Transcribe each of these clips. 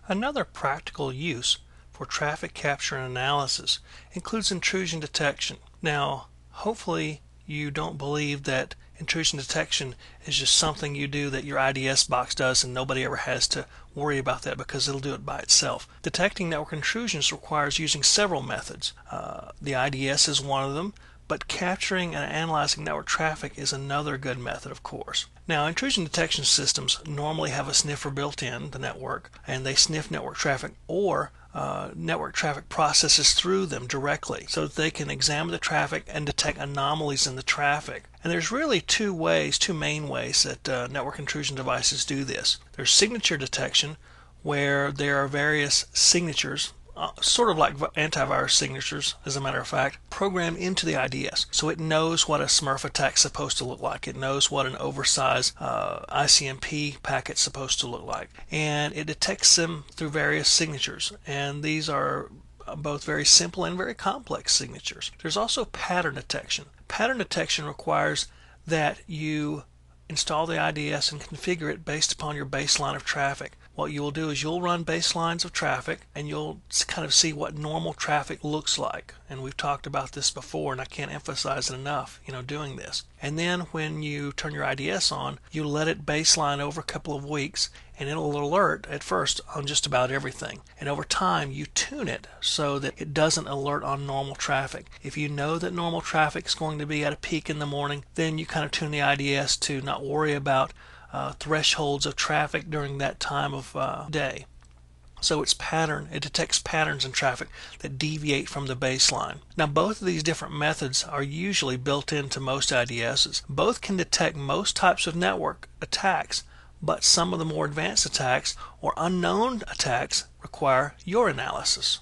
Another practical use for traffic capture and analysis includes intrusion detection. Now, hopefully you don't believe that intrusion detection is just something you do that your IDS box does and nobody ever has to worry about that because it'll do it by itself. Detecting network intrusions requires using several methods. The IDS is one of them, but capturing and analyzing network traffic is another good method, of course. Now, intrusion detection systems normally have a sniffer built in the network, and they sniff network traffic or network traffic processes through them directly so that they can examine the traffic and detect anomalies in the traffic. And there's really two main ways that network intrusion devices do this. There's signature detection, where there are various signatures, sort of like antivirus signatures, as a matter of fact, programmed into the IDS. So it knows what a Smurf attack is supposed to look like. It knows what an oversized ICMP packet is supposed to look like. And it detects them through various signatures. And these are both very simple and very complex signatures. There's also pattern detection. Pattern detection requires that you install the IDS and configure it based upon your baseline of traffic. What you will do is you'll run baselines of traffic and you'll kind of see what normal traffic looks like. And we've talked about this before, and I can't emphasize it enough, doing this. And then when you turn your IDS on, you let it baseline over a couple of weeks, and it'll alert at first on just about everything. And over time, you tune it so that it doesn't alert on normal traffic. If you know that normal traffic is going to be at a peak in the morning, then you kind of tune the IDS to not worry about thresholds of traffic during that time of day. So it detects patterns in traffic that deviate from the baseline. Now, both of these different methods are usually built into most IDSs. Both can detect most types of network attacks, but some of the more advanced attacks or unknown attacks require your analysis.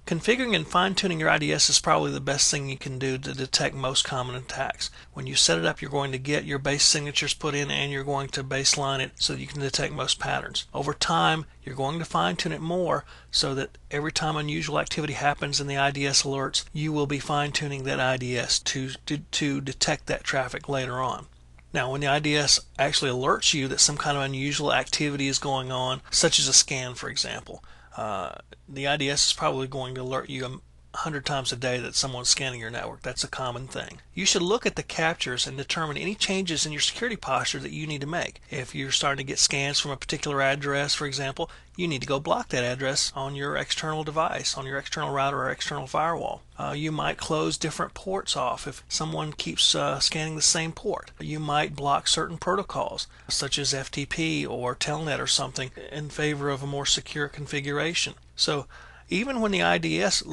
Configuring and fine-tuning your IDS is probably the best thing you can do to detect most common attacks. When you set it up, you're going to get your base signatures put in and you're going to baseline it so that you can detect most patterns. Over time, you're going to fine-tune it more so that every time unusual activity happens in the IDS alerts, you will be fine-tuning that IDS to detect that traffic later on. Now, when the IDS actually alerts you that some kind of unusual activity is going on, such as a scan, for example, the IDS is probably going to alert you 100 times a day that someone's scanning your network. That's a common thing. You should look at the captures and determine any changes in your security posture that you need to make. If you're starting to get scans from a particular address, for example, you need to go block that address on your external device, on your external router or external firewall. You might close different ports off if someone keeps scanning the same port. You might block certain protocols, such as FTP or Telnet or something, in favor of a more secure configuration. So even when the IDS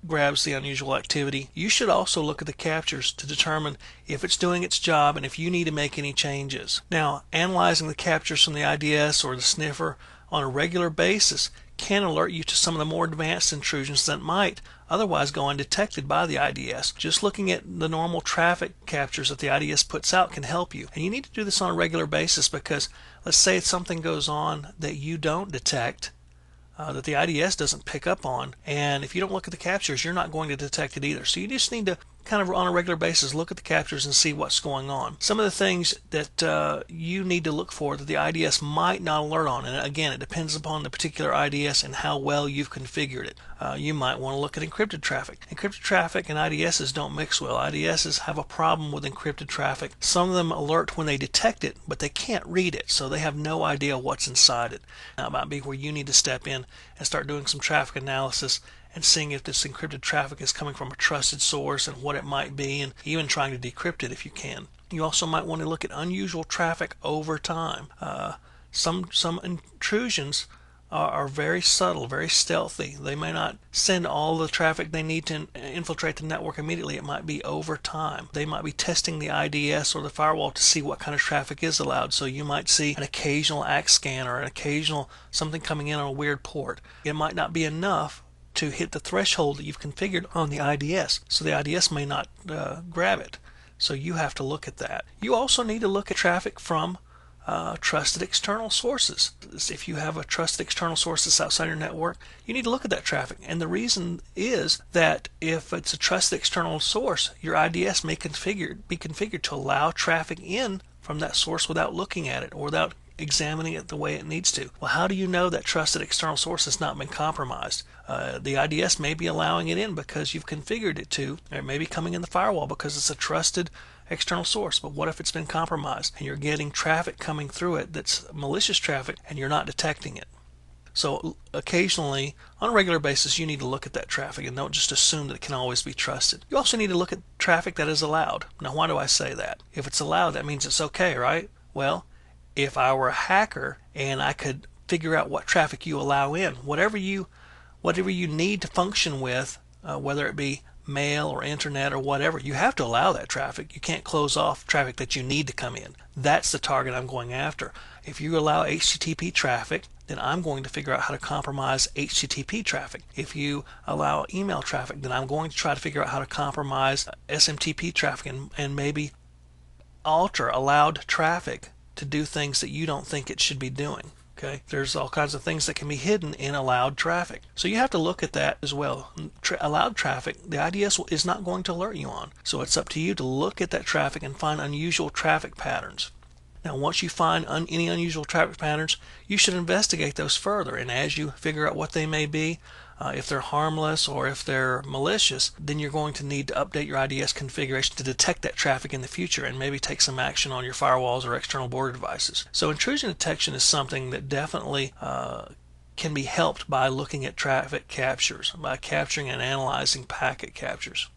grabs the unusual activity, you should also look at the captures to determine if it's doing its job and if you need to make any changes. Now, analyzing the captures from the IDS or the sniffer on a regular basis can alert you to some of the more advanced intrusions that might otherwise go undetected by the IDS. Just looking at the normal traffic captures that the IDS puts out can help you. And you need to do this on a regular basis because let's say something goes on that you don't detect, that the IDS doesn't pick up on, and if you don't look at the captures, you're not going to detect it either. So you just need to kind of on a regular basis look at the captures and see what's going on. Some of the things that you need to look for that the IDS might not alert on, and again, it depends upon the particular IDS and how well you've configured it. You might want to look at encrypted traffic. Encrypted traffic and IDSs don't mix well. IDSs have a problem with encrypted traffic. Some of them alert when they detect it, but they can't read it, so they have no idea what's inside it. Now, it might be where you need to step in and start doing some traffic analysis and seeing if this encrypted traffic is coming from a trusted source and what it might be, and even trying to decrypt it if you can. You also might want to look at unusual traffic over time. Some intrusions are very subtle, very stealthy. They may not send all the traffic they need to infiltrate the network immediately. It might be over time. They might be testing the IDS or the firewall to see what kind of traffic is allowed. So you might see an occasional ACK scan or an occasional something coming in on a weird port. It might not be enough to hit the threshold that you've configured on the IDS. So the IDS may not grab it. So you have to look at that. You also need to look at traffic from trusted external sources. If you have a trusted external source that's outside your network, you need to look at that traffic. And the reason is that if it's a trusted external source, your IDS may be configured to allow traffic in from that source without looking at it or without examining it the way it needs to. Well, how do you know that trusted external source has not been compromised? The IDS may be allowing it in because you've configured it to, or it may be coming in the firewall because it's a trusted external source. But what if it's been compromised and you're getting traffic coming through it that's malicious traffic and you're not detecting it? So occasionally, on a regular basis, you need to look at that traffic and don't just assume that it can always be trusted. You also need to look at traffic that is allowed. Now, why do I say that? If it's allowed, that means it's okay, right? Well, if I were a hacker and I could figure out what traffic you allow in, whatever you need to function with, whether it be mail or internet or whatever, you have to allow that traffic. You can't close off traffic that you need to come in. That's the target I'm going after. If you allow HTTP traffic, then I'm going to figure out how to compromise HTTP traffic. If you allow email traffic, then I'm going to try to figure out how to compromise SMTP traffic and maybe alter allowed traffic to do things that you don't think it should be doing. Okay, there's all kinds of things that can be hidden in allowed traffic. So you have to look at that as well. Allowed traffic, the IDS is not going to alert you on. So it's up to you to look at that traffic and find unusual traffic patterns. Now, once you find any unusual traffic patterns, you should investigate those further. And as you figure out what they may be, if they're harmless or if they're malicious, then you're going to need to update your IDS configuration to detect that traffic in the future and maybe take some action on your firewalls or external border devices. So intrusion detection is something that definitely can be helped by looking at traffic captures, by capturing and analyzing packet captures.